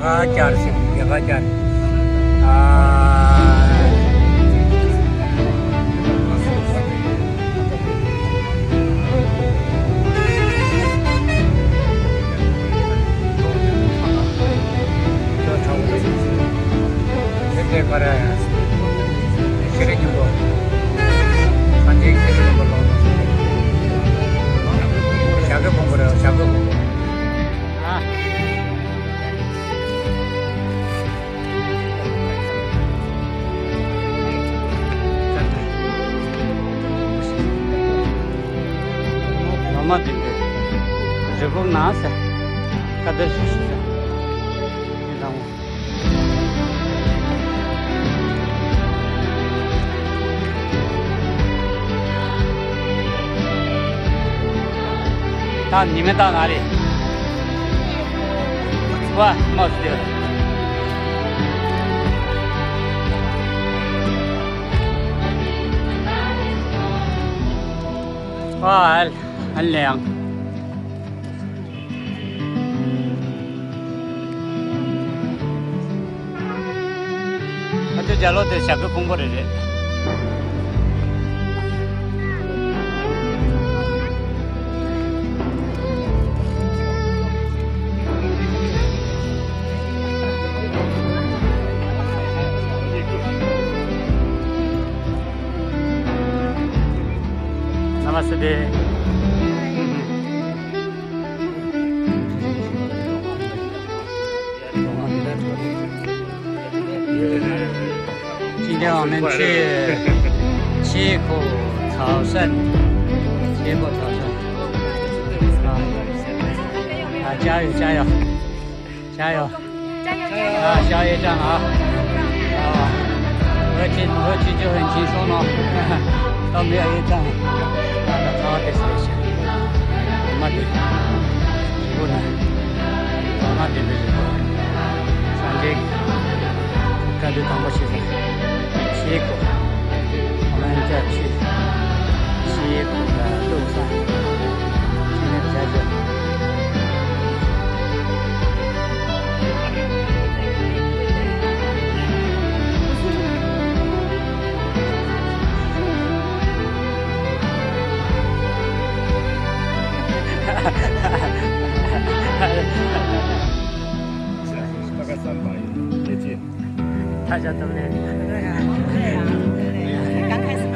1000 sih, 1000. Ah, Ini para sini juga, sanjing sini juga loh. Siapa pembuat? Siapa? Ah. Mama dinle. Jebuk nasa. Kadar şişe. Tamam.你们到哪里？哇，帽子丢了。哇，很凉。就假如在下个公布的人。Namaste. 今天我们去七股朝圣，加油加油加油啊！小业障啊！回去就很轻松了，都没有业障。好的，谢谢。慢点，不能，慢点的时候，上这个，感觉当不起来。七股，我们在去七股的路上，现在在这。大概300接近。大家都累。对啊，刚开始爬。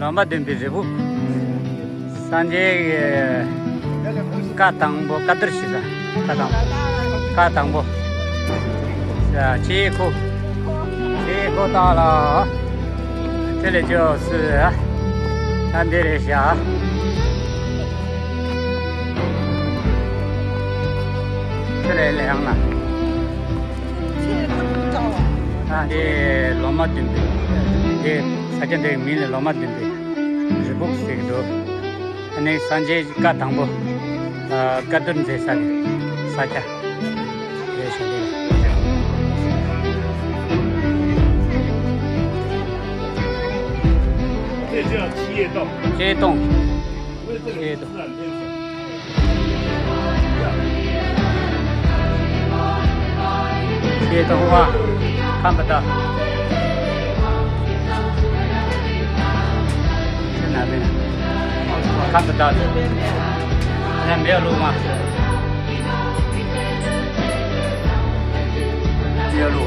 Ramadan bizibu sanje katangbo kadrashida katangbo七库到了，这里就是看这里下。这里凉了。啊，这罗马顶的，这사전대民的罗马顶的，是不是这个多？那三节嘎当不，嘎顿在啥的，啥家，也兄弟。这叫七叶洞。街洞，因为这个街洞自。然天成。街洞啊，看不到。在哪边呢？我看不到的。现在没有路吗？没有路。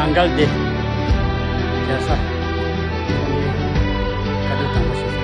Manggal deh, biasa. Kado tambah sisa.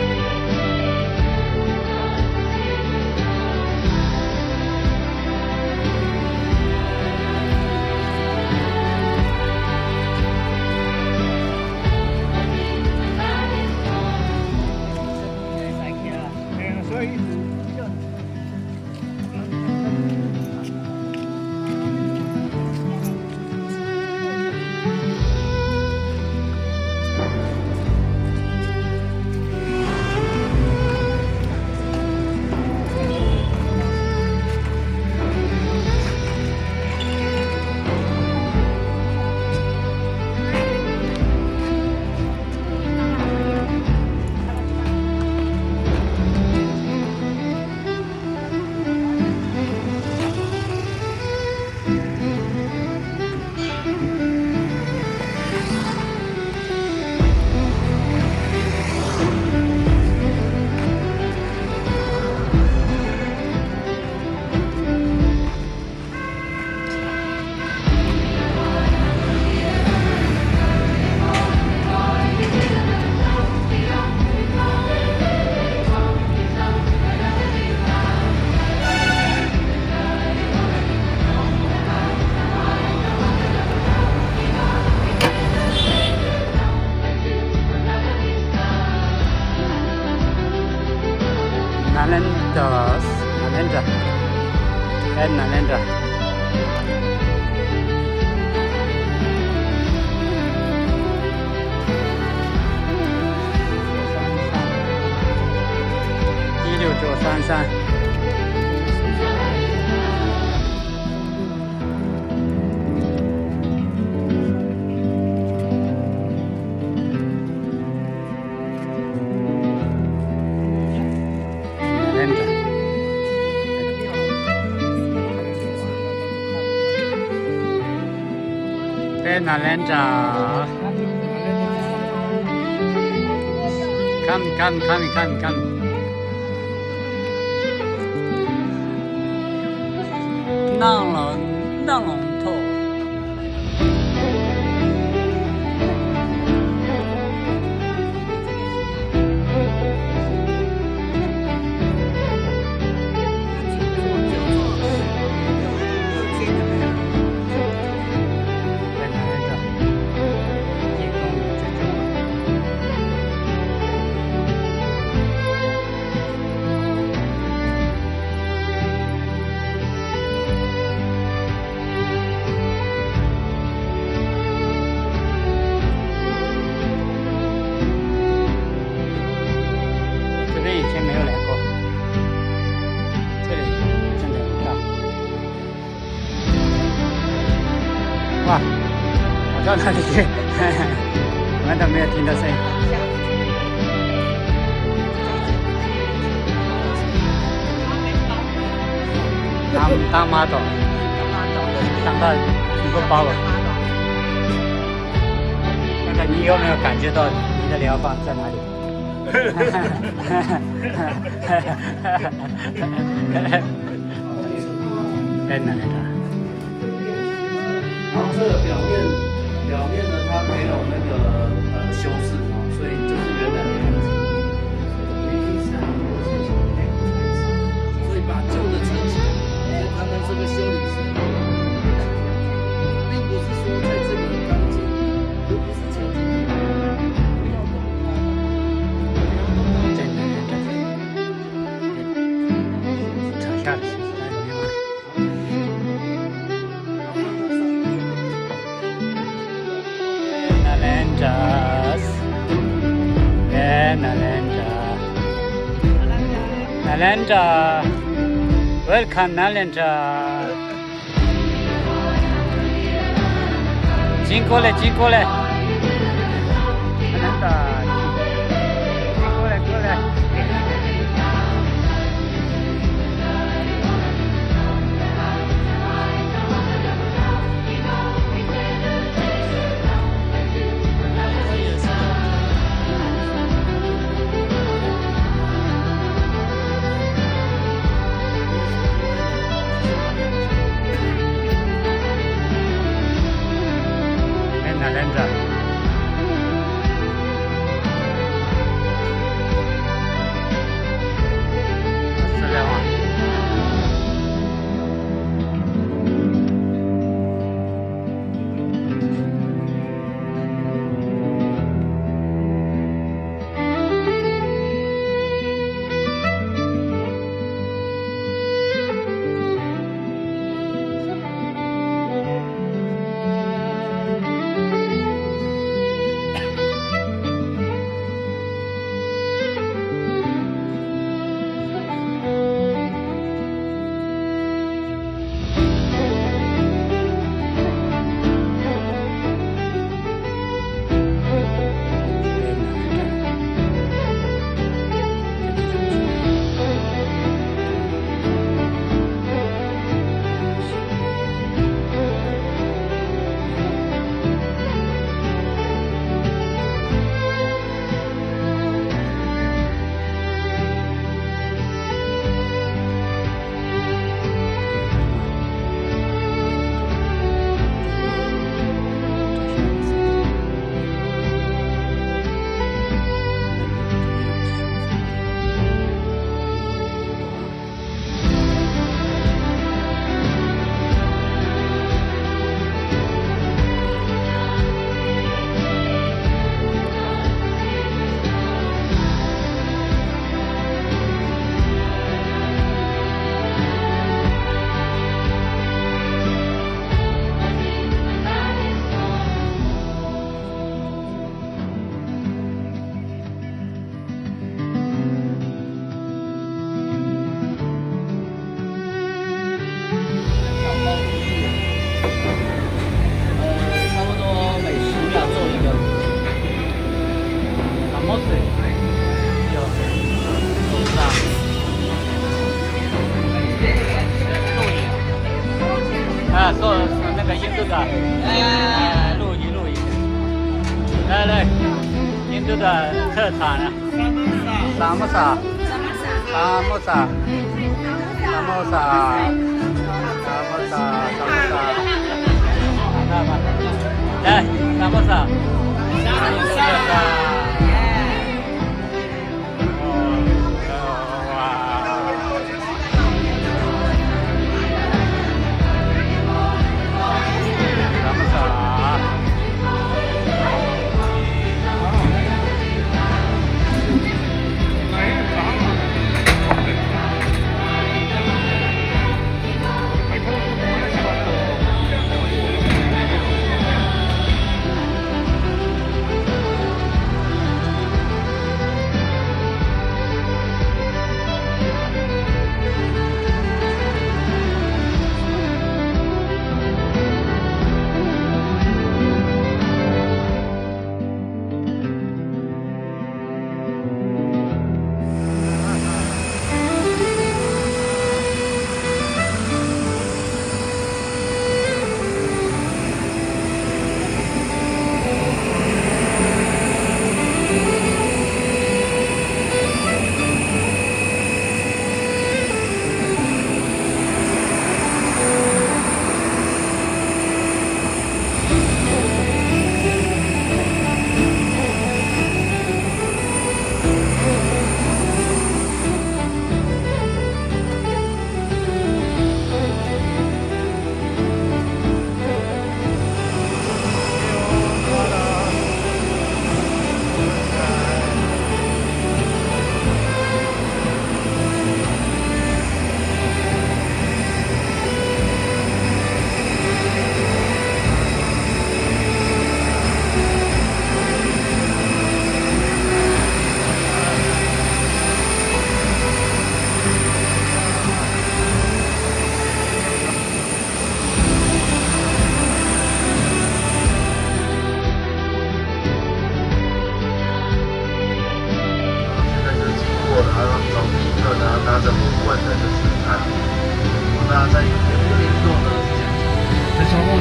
Nalendra, Ed Nalendra. (1693) Nalendra. Come. Nang long to. 哇，跑到哪里去？我们都没有听到声音。当妈懂，当到一个包了。那个你有没有感觉到你的疗方在哪里？在哪里？然后这个表面呢，它没有那个修饰啊，所以就是原来的样子。所以把旧的撑起来，所以他们这个修理师，并不是说在这里钢筋，而不是前几天不要动它，扯下来。Nalanda, welcome Nalanda. 经过了，Nalanda， 过来。做那个印度的，录影，来，印度的特产啊，萨摩萨，看吧，来，萨摩萨，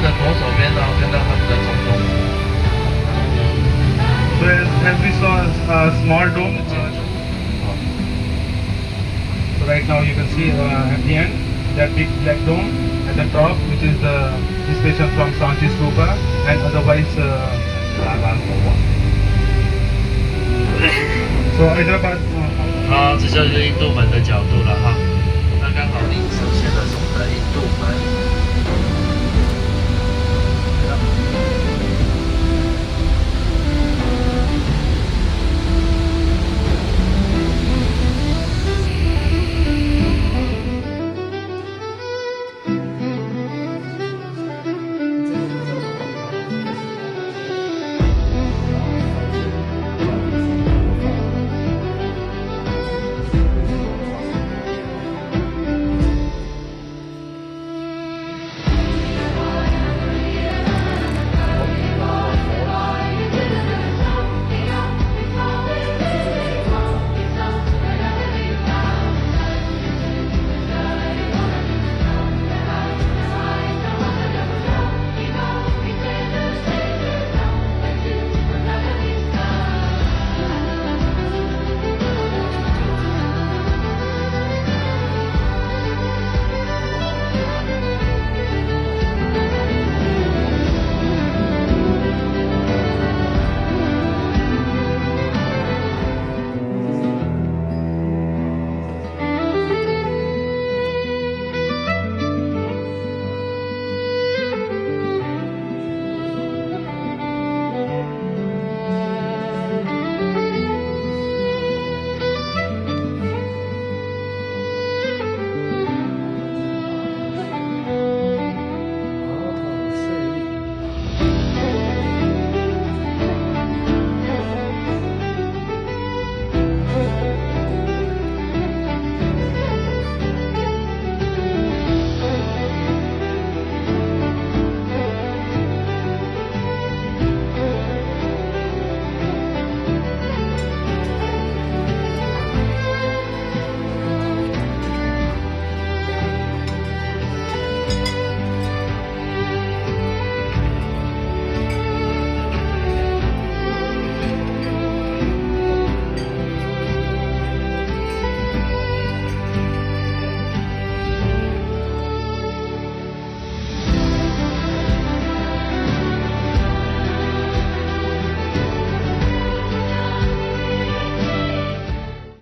的左手边呢，看到他们的总统府。So as we saw a small dome. So right now you can see at the end that big black dome at the top, which is the inspiration from Sanchi Stupa and otherwise Lalan Kowa. So Hyderabad. 好，这就是印度门的角度了哈。那刚好凌晨